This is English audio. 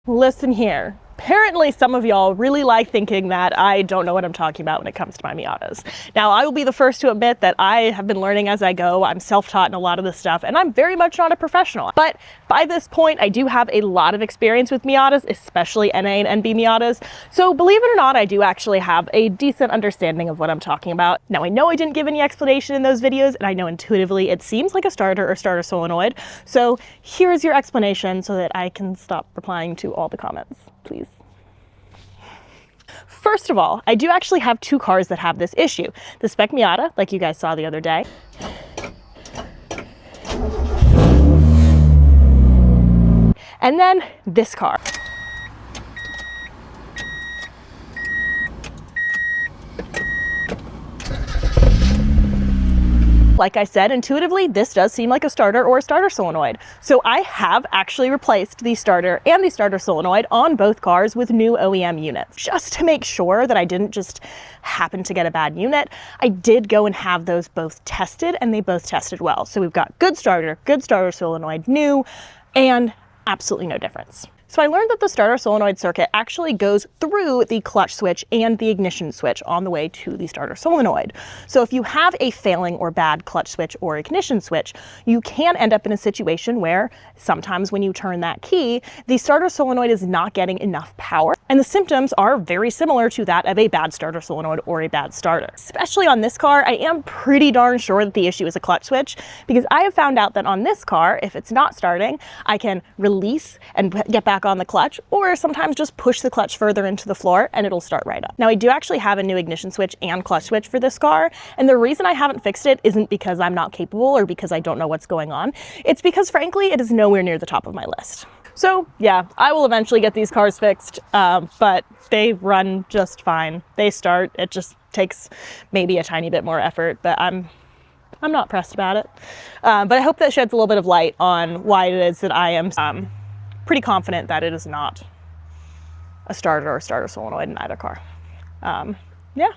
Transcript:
Listen here. Apparently some of y'all really like thinking that I don't know what I'm talking about when it comes to my Miatas. Now, I will be the first to admit that I have been learning as I go. I'm self-taught in a lot of this stuff, and I'm very much not a professional. But by this point, I do have a lot of experience with Miatas, especially NA and NB Miatas. So believe it or not, I do actually have a decent understanding of what I'm talking about. Now, I know I didn't give any explanation in those videos, and I know intuitively it seems like a starter or starter solenoid. So here's your explanation so that I can stop replying to all the comments, please. First of all, I do actually have two cars that have this issue. The Spec Miata, like you guys saw the other day, and then this car. Like I said, intuitively, this does seem like a starter or a starter solenoid. So I have actually replaced the starter and the starter solenoid on both cars with new OEM units. Just to make sure that I didn't just happen to get a bad unit, I did go and have those both tested, and they both tested well. So we've got good starter solenoid, new, and absolutely no difference. So I learned that the starter solenoid circuit actually goes through the clutch switch and the ignition switch on the way to the starter solenoid. So if you have a failing or bad clutch switch or ignition switch, you can end up in a situation where sometimes when you turn that key, the starter solenoid is not getting enough power. And the symptoms are very similar to that of a bad starter solenoid or a bad starter. Especially on this car, I am pretty darn sure that the issue is a clutch switch, because I have found out that on this car, if it's not starting, I can release and get back on the clutch, or sometimes just push the clutch further into the floor and it'll start right up. Now, I do actually have a new ignition switch and clutch switch for this car, and the reason I haven't fixed it isn't because I'm not capable or because I don't know what's going on. It's because, frankly, it is nowhere near the top of my list. So yeah, I will eventually get these cars fixed, but they run just fine. They start, it just takes maybe a tiny bit more effort, but I'm not pressed about it. But I hope that sheds a little bit of light on why it is that I am pretty confident that it is not a starter or starter solenoid in either car. Yeah.